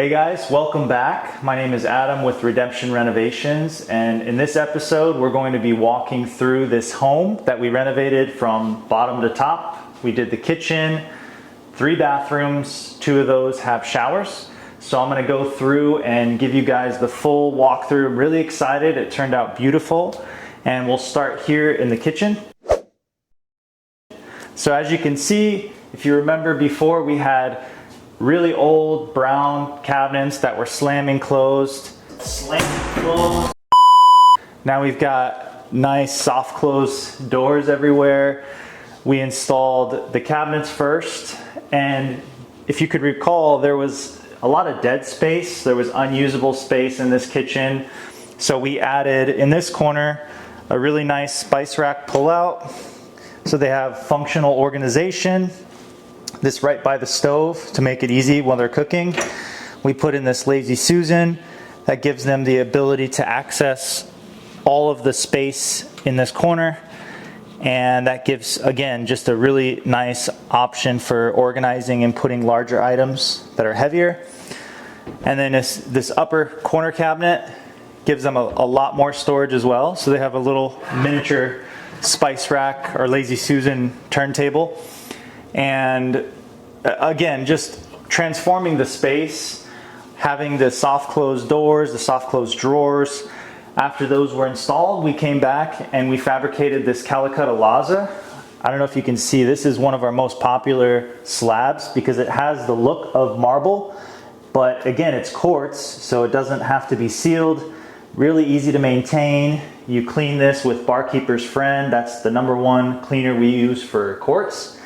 Hey guys, welcome back. My name is Adam with Renovations, and in this episode we're going to be walking through this home that we renovated from bottom to top. We did the kitchen, 3 bathrooms, 2 of those have showers. So I'm going to go through and give you guys the full walkthrough. I'm really excited. It turned out beautiful, and we'll start here in the kitchen. So as you can see, if you remember before, we had really old brown cabinets that were slamming closed. Now we've got nice soft close doors everywhere. We installed the cabinets first, and if you could recall, there was a lot of dead space. There was unusable space in this kitchen. So we added in this corner a really nice spice rack pullout. So they have functional organization. This right by the stove to make it easy while they're cooking. We put in this Lazy Susan that gives them the ability to access all of the space in this corner, and that gives, again, just a really nice option for organizing and putting larger items that are heavier. And then this upper corner cabinet gives them a lot more storage as well. So they have a little miniature spice rack or Lazy Susan turntable. And again, just transforming the space, having the soft closed doors, the soft closed drawers. After those were installed, we came back and we fabricated this Calicut Laza. I don't know if you can see, this is one of our most popular slabs because it has the look of marble, but again, it's quartz, so it doesn't have to be sealed. Really easy to maintain. You clean this with Barkeeper's Friend. That's the #1 cleaner we use for quartz.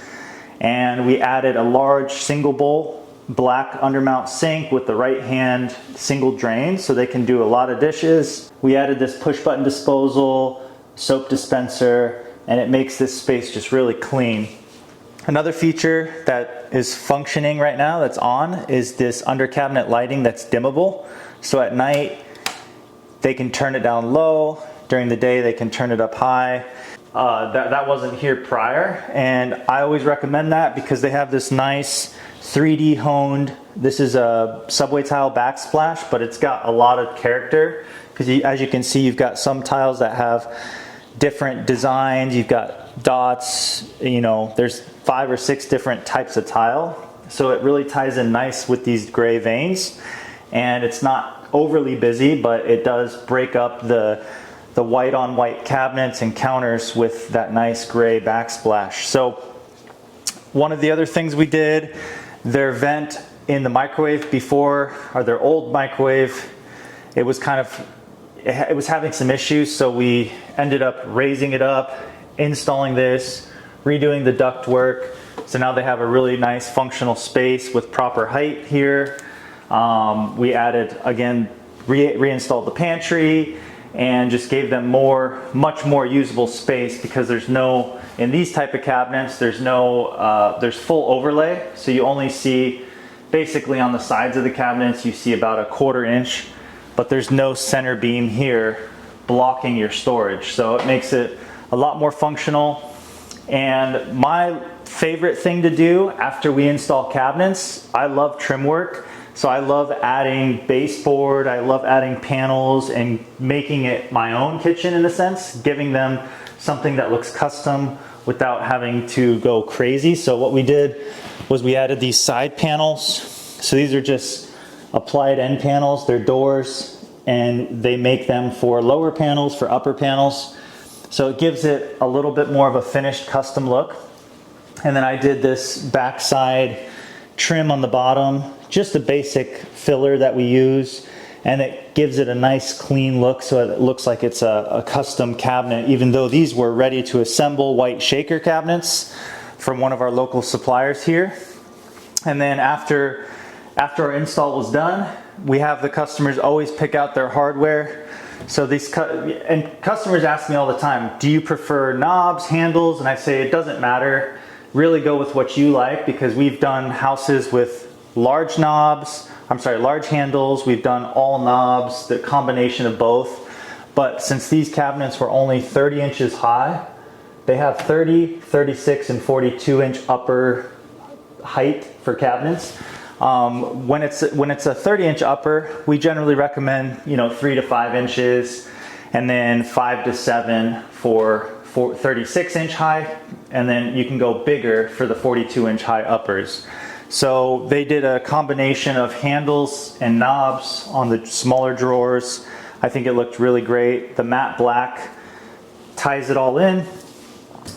And we added a large single bowl black undermount sink with the right hand single drain so they can do a lot of dishes. We added this push button disposal, soap dispenser, and it makes this space just really clean. Another feature that is functioning right now that's on is this under cabinet lighting that's dimmable. So at night they can turn it down low, during the day they can turn it up high. That wasn't here prior, and I always recommend that because they have this nice 3D honed, this is a subway tile backsplash, but it's got a lot of character because as you can see, you've got some tiles that have different designs. You've got dots, you know, there's 5 or 6 different types of tile. So it really ties in nice with these gray veins, and it's not overly busy, but it does break up the white on white cabinets and counters with that nice gray backsplash. So one of the other things we did, their vent in the microwave before, or their old microwave, it was having some issues, so we ended up raising it up, installing this, redoing the duct work. So now they have a really nice functional space with proper height here. We added, again, reinstalled the pantry, and just gave them much more usable space because there's no, in these type of cabinets, there's full overlay. So you only see, basically on the sides of the cabinets, you see about 1/4 inch, but there's no center beam here blocking your storage. So it makes it a lot more functional. And my favorite thing to do after we install cabinets, I love trim work. So I love adding baseboard, I love adding panels and making it my own kitchen in a sense, giving them something that looks custom without having to go crazy. So what we did was we added these side panels. So these are just applied end panels, they're doors, and they make them for lower panels, for upper panels. So it gives it a little bit more of a finished custom look. And then I did this backside trim on the bottom, just a basic filler that we use, and it gives it a nice clean look so it looks like it's a custom cabinet, even though these were ready to assemble white shaker cabinets from one of our local suppliers here. And then after our install was done, we have the customers always pick out their hardware. So and customers ask me all the time, do you prefer knobs, handles? And I say it doesn't matter. Really go with what you like, because we've done houses with large handles, we've done all knobs, the combination of both. But since these cabinets were only 30 inches high, they have 30, 36, and 42 inch upper height for cabinets. When it's a 30-inch upper, we generally recommend 3 to 5 inches, and then 5 to 7 for 36-inch high, and then you can go bigger for the 42-inch high uppers. So they did a combination of handles and knobs on the smaller drawers. I think it looked really great. The matte black ties it all in.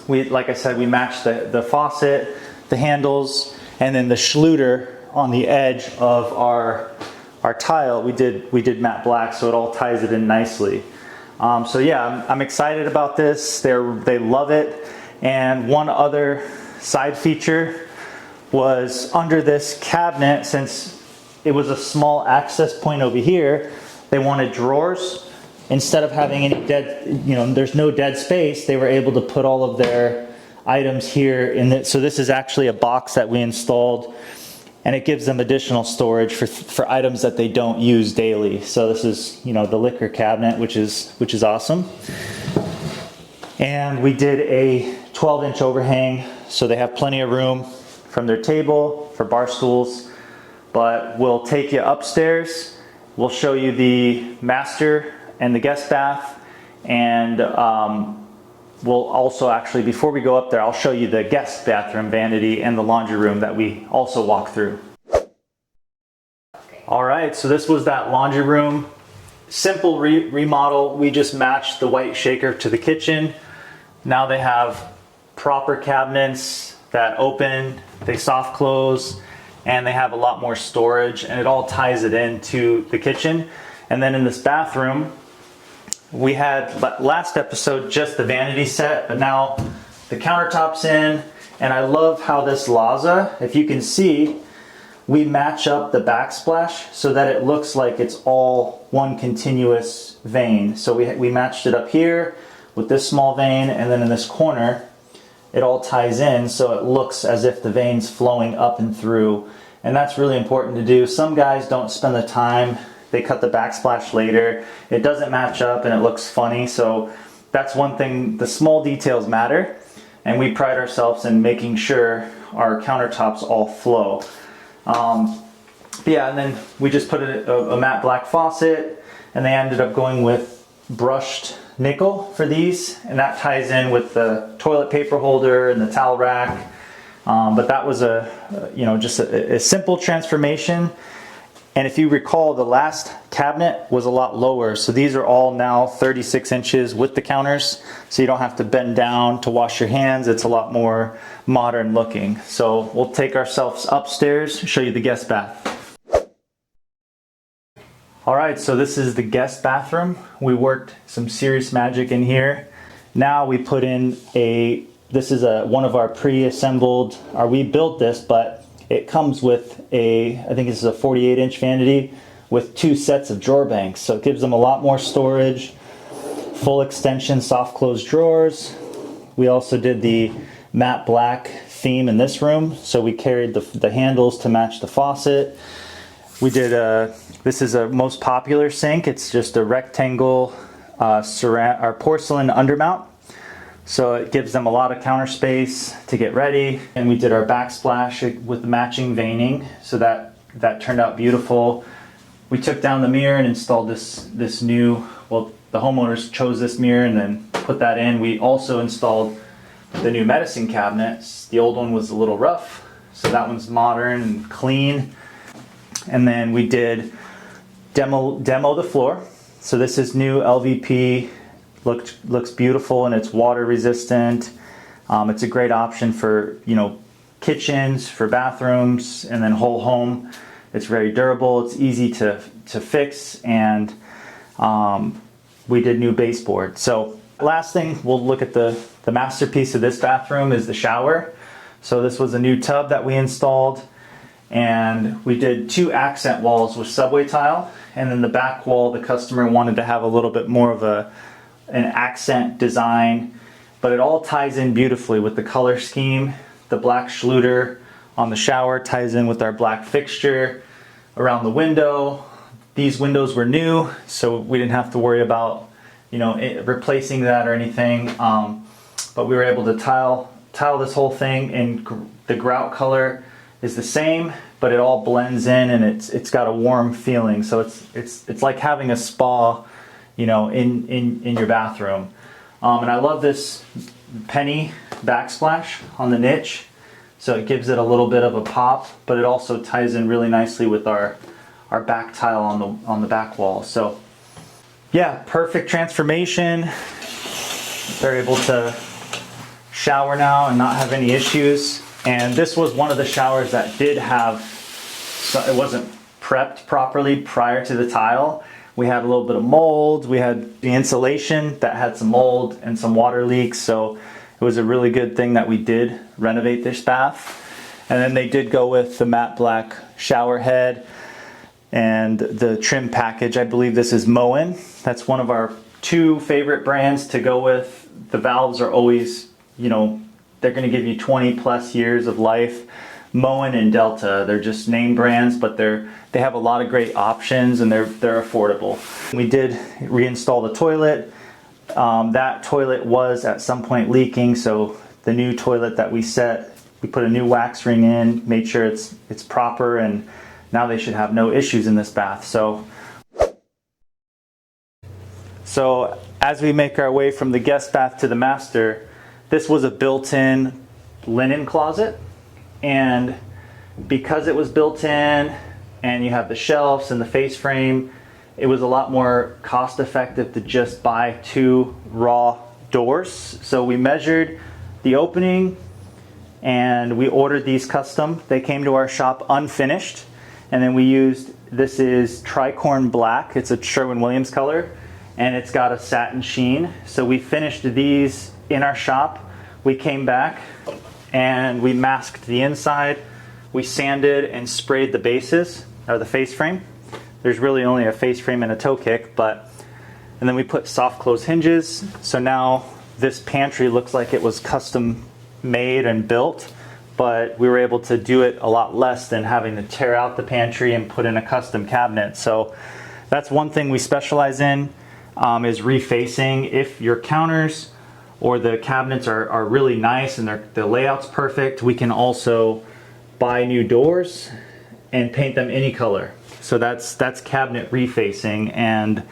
Like I said, we matched the faucet, the handles, and then the Schluter on the edge of our tile. We did matte black, so it all ties it in nicely. So yeah, I'm excited about this. They love it. And one other side feature was under this cabinet, since it was a small access point over here, they wanted drawers. Instead of having any there's no dead space, they were able to put all of their items here in it. So this is actually a box that we installed, and it gives them additional storage for items that they don't use daily. So this is, the liquor cabinet, which is awesome. And we did a 12-inch overhang, so they have plenty of room from their table for bar stools. But we'll take you upstairs. We'll show you the master and the guest bath, and we'll also actually, before we go up there, I'll show you the guest bathroom vanity and the laundry room that we also walk through. All right, so this was that laundry room. Simple remodel. We just matched the white shaker to the kitchen. Now they have proper cabinets that open, they soft close, and they have a lot more storage, and it all ties it into the kitchen. And then in this bathroom, we had last episode just the vanity set, but now the countertop's in, and I love how this Laza, if you can see, we match up the backsplash so that it looks like it's all one continuous vein. So we matched it up here with this small vein, and then in this corner, it all ties in so it looks as if the vein's flowing up and through. And that's really important to do. Some guys don't spend the time. They cut the backsplash later. It doesn't match up and it looks funny. So that's one thing. The small details matter, and we pride ourselves in making sure our countertops all flow. Yeah, and then we just put a matte black faucet, and they ended up going with brushed nickel for these, and that ties in with the toilet paper holder and the towel rack. But that was just a simple transformation. And if you recall, the last cabinet was a lot lower. So these are all now 36 inches with the counters. So you don't have to bend down to wash your hands. It's a lot more modern looking. So we'll take ourselves upstairs, show you the guest bath. All right, so this is the guest bathroom. We worked some serious magic in here. Now we put in this is one of our pre-assembled, we built this, but it comes with I think this is a 48-inch vanity with 2 sets of drawer banks. So it gives them a lot more storage, full extension, soft close drawers. We also did the matte black theme in this room. So we carried the handles to match the faucet. We did this is a most popular sink. It's just a rectangle porcelain undermount. So it gives them a lot of counter space to get ready. And we did our backsplash with the matching veining, so that turned out beautiful. We took down the mirror and installed this new, well, the homeowners chose this mirror and then put that in. We also installed the new medicine cabinets. The old one was a little rough, so that one's modern and clean. And then we did demo the floor. So this is new LVP. Looks beautiful, and it's water resistant. It's a great option for kitchens, for bathrooms, and then whole home. It's very durable. It's easy to fix, and we did new baseboard. So last thing, we'll look at the masterpiece of this bathroom is the shower. So this was a new tub that we installed, and we did 2 accent walls with subway tile, and then the back wall the customer wanted to have a little bit more of an accent design, but it all ties in beautifully with the color scheme. The black Schluter on the shower ties in with our black fixture around the window. These windows were new, so we didn't have to worry about replacing that or anything. But we were able to tile this whole thing, and the grout color is the same, but it all blends in and it's got a warm feeling. So it's like having a spa, you know, in your bathroom. And I love this penny backsplash on the niche. So it gives it a little bit of a pop, but it also ties in really nicely with our back tile on the back wall. So yeah, perfect transformation. They're able to shower now and not have any issues. And this was one of the showers that did have, so it wasn't prepped properly prior to the tile. We had a little bit of mold. We had the insulation that had some mold and some water leaks. So it was a really good thing that we did renovate this bath. And then they did go with the matte black shower head and the trim package. I believe this is Moen. That's one of our 2 favorite brands to go with. The valves are always, you know, they're going to give you 20 plus years of life. Moen and Delta, they're just name brands, but they have a lot of great options and they're affordable. We did reinstall the toilet. That toilet was at some point leaking, so the new toilet that we set, we put a new wax ring in, made sure it's proper, and now they should have no issues in this bath. So as we make our way from the guest bath to the master, this was a built-in linen closet, and because it was built in and you have the shelves and the face frame, it was a lot more cost effective to just buy 2 raw doors. So we measured the opening and we ordered these custom. They came to our shop unfinished, and then we used, this is tricorn black, it's a Sherwin-Williams color, and it's got a satin sheen. So we finished these in our shop. We came back and we masked the inside. We sanded and sprayed the bases, or the face frame. There's really only a face frame and a toe kick, and then we put soft close hinges. So now this pantry looks like it was custom made and built, but we were able to do it a lot less than having to tear out the pantry and put in a custom cabinet. So that's one thing we specialize in, is refacing. If your counters or the cabinets are really nice and the layout's perfect, we can also buy new doors and paint them any color. So that's cabinet refacing, and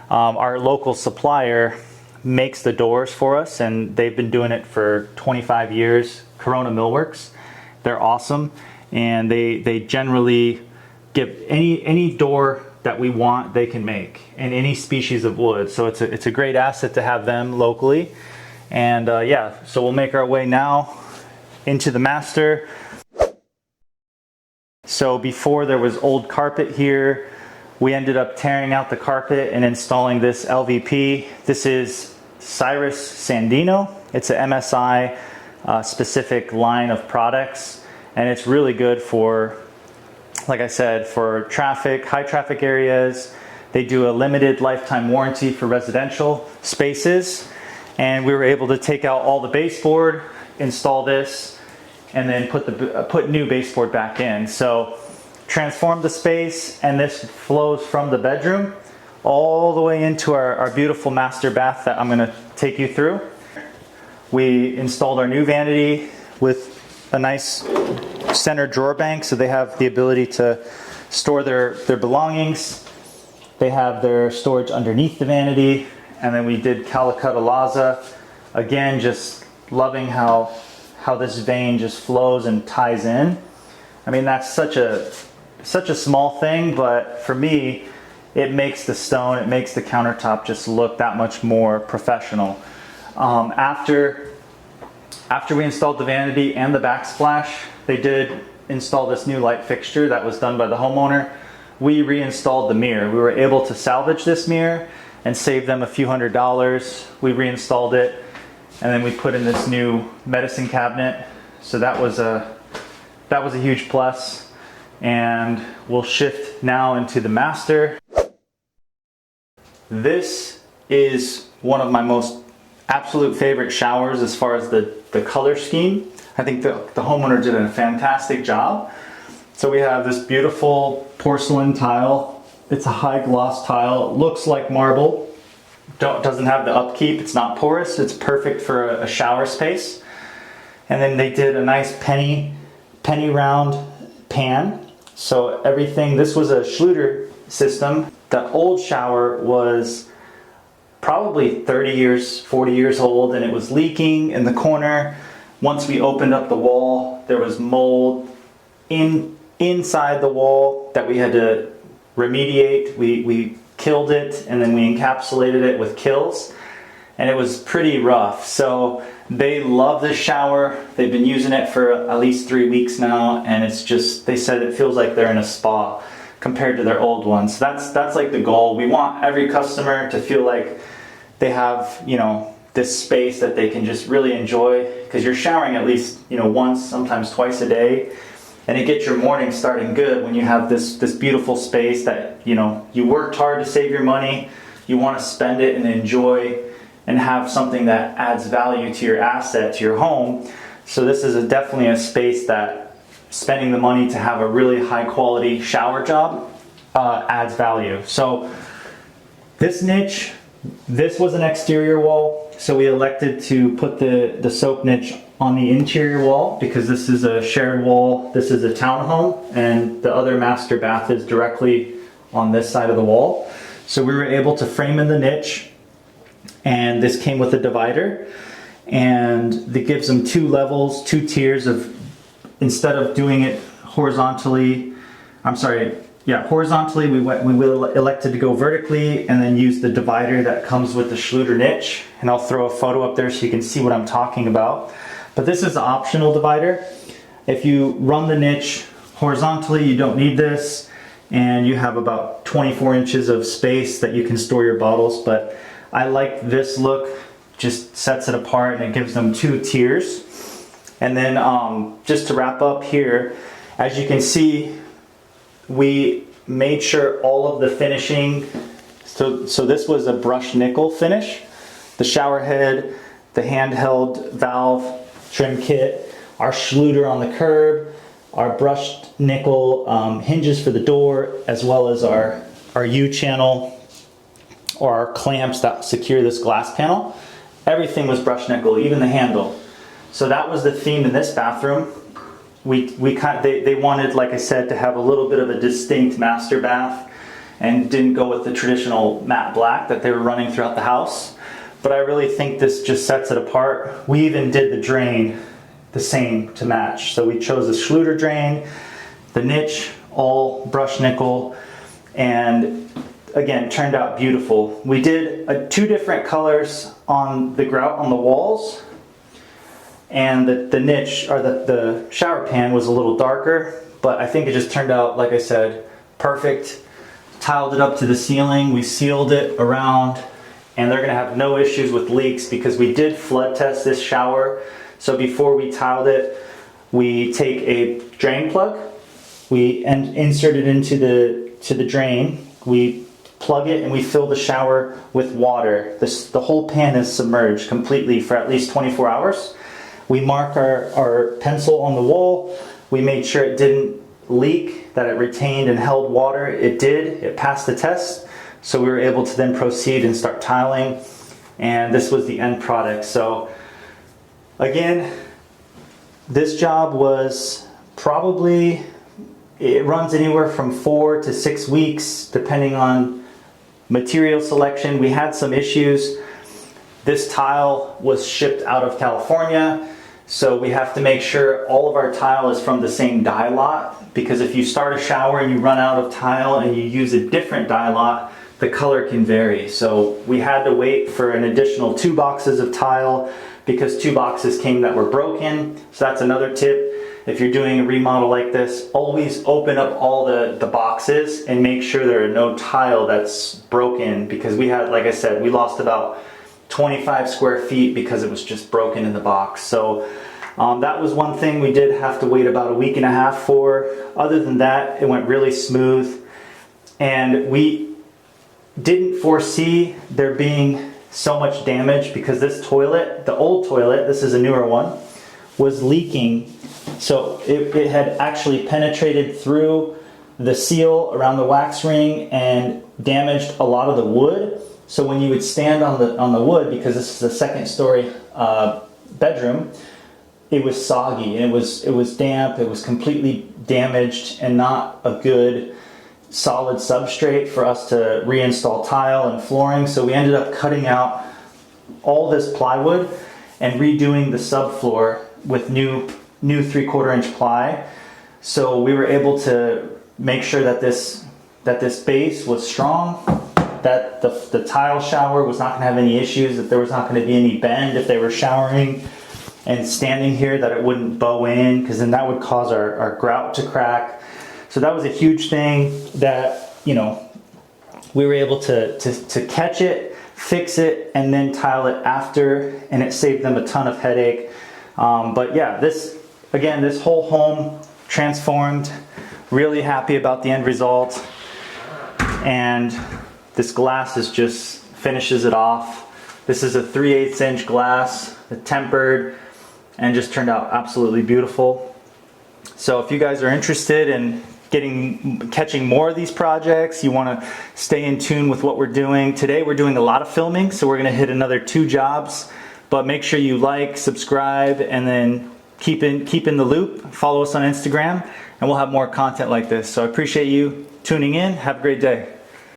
our local supplier makes the doors for us, and they've been doing it for 25 years. Corona Millworks, they're awesome, and they generally give any door that we want, they can make, and any species of wood. So it's a great asset to have them locally. And yeah, so we'll make our way now into the master. So before there was old carpet here, we ended up tearing out the carpet and installing this LVP. This is Cyrus Sandino. It's a MSI specific line of products, and it's really good for, like I said, for traffic, high traffic areas. They do a limited lifetime warranty for residential spaces, and we were able to take out all the baseboard, install this, and then put new baseboard back in. So transform the space, and this flows from the bedroom all the way into our beautiful master bath that I'm gonna take you through. We installed our new vanity with a nice center drawer bank, so they have the ability to store their belongings. They have their storage underneath the vanity, and then we did Calicut Laza. Again, just loving how this vein just flows and ties in. I mean, that's such a small thing, but for me, it makes the stone, it makes the countertop just look that much more professional. After we installed the vanity and the backsplash, they did install this new light fixture that was done by the homeowner. We reinstalled the mirror. We were able to salvage this mirror and save them a few $100s. We reinstalled it, and then we put in this new medicine cabinet. So that was a huge plus. And we'll shift now into the master. This is one of my most absolute favorite showers as far as the color scheme. I think the homeowner did a fantastic job. So we have this beautiful porcelain tile. It's a high gloss tile. It looks like marble. Doesn't have the upkeep. It's not porous. It's perfect for a shower space. And then they did a nice penny round pan. So everything, this was a Schluter system. The old shower was probably 30 years, 40 years old, and it was leaking in the corner. Once we opened up the wall, there was mold inside the wall that we had to remediate. We killed it, and then we encapsulated it with kills, and it was pretty rough. So they love this shower. They've been using it for at least 3 weeks now, and it's just, they said it feels like they're in a spa compared to their old ones. So that's like the goal. We want every customer to feel like they have, you know, this space that they can just really enjoy, because you're showering at least, you know, once, sometimes twice a day, and it gets your morning starting good when you have this beautiful space that, you know, you worked hard to save your money, you want to spend it and enjoy and have something that adds value to your asset, to your home. So this is definitely a space that spending the money to have a really high quality shower job adds value. So this niche, this was an exterior wall, so we elected to put the soap niche on the interior wall because this is a shared wall. This is a townhome, and the other master bath is directly on this side of the wall. So we were able to frame in the niche, and this came with a divider, and it gives them 2 levels, 2 tiers of, instead of doing it horizontally, horizontally, we elected to go vertically and then use the divider that comes with the Schluter niche. And I'll throw a photo up there so you can see what I'm talking about. But this is an optional divider. If you run the niche horizontally, you don't need this, and you have about 24 inches of space that you can store your bottles. But I like this look, just sets it apart, and it gives them 2 tiers. And then just to wrap up here, as you can see, we made sure all of the finishing, so this was a brushed nickel finish. The shower head, the handheld valve trim kit, our Schluter on the curb, our brushed nickel hinges for the door, as well as our U-channel or our clamps that secure this glass panel. Everything was brushed nickel, even the handle. So that was the theme in this bathroom. They wanted, like I said, to have a little bit of a distinct master bath and didn't go with the traditional matte black that they were running throughout the house. But I really think this just sets it apart. We even did the drain the same to match. So we chose the Schluter drain, the niche, all brushed nickel, and again, turned out beautiful. We did 2 different colors on the grout on the walls, and the niche, or the shower pan, was a little darker, but I think it just turned out, like I said, perfect. Tiled it up to the ceiling, we sealed it around, and they're gonna have no issues with leaks because we did flood test this shower. So before we tiled it, we take a drain plug, we insert it into the drain, we plug it, and we fill the shower with water. The whole pan is submerged completely for at least 24 hours. We mark our pencil on the wall. We made sure it didn't leak, that it retained and held water. It did. It passed the test. So we were able to then proceed and start tiling. And this was the end product. So again, this job was probably, it runs anywhere from 4 to 6 weeks, depending on material selection. We had some issues. This tile was shipped out of California. So we have to make sure all of our tile is from the same dye lot, because if you start a shower and you run out of tile and you use a different dye lot, the color can vary. So we had to wait for an additional 2 boxes of tile because 2 boxes came that were broken. So that's another tip. If you're doing a remodel like this, always open up all the boxes and make sure there are no tile that's broken, because we had, like I said, we lost about 25 square feet because it was just broken in the box. So that was one thing we did have to wait about a week and a half for. Other than that, it went really smooth, and we didn't foresee there being so much damage because this toilet, the old toilet, this is a newer one, was leaking. So it had actually penetrated through the seal around the wax ring and damaged a lot of the wood. So when you would stand on the wood, because this is a 2nd story bedroom, it was soggy and it was damp, it was completely damaged and not a good solid substrate for us to reinstall tile and flooring. So we ended up cutting out all this plywood and redoing the subfloor with new 3/4 inch ply. So we were able to make sure that this base was strong, that the tile shower was not going to have any issues, that there was not going to be any bend if they were showering and standing here, that it wouldn't bow in, because then that would cause our grout to crack. So that was a huge thing that, you know, we were able to catch it, fix it, and then tile it after, and it saved them a ton of headache. But yeah, this whole home transformed. Really happy about the end result. And this glass just finishes it off. This is a 3/8 inch glass, tempered, and just turned out absolutely beautiful. So if you guys are interested in catching more of these projects, you want to stay in tune with what we're doing. Today we're doing a lot of filming, so we're going to hit another 2 jobs. But make sure you like, subscribe, and then keep in the loop. Follow us on Instagram, and we'll have more content like this. So I appreciate you tuning in. Have a great day.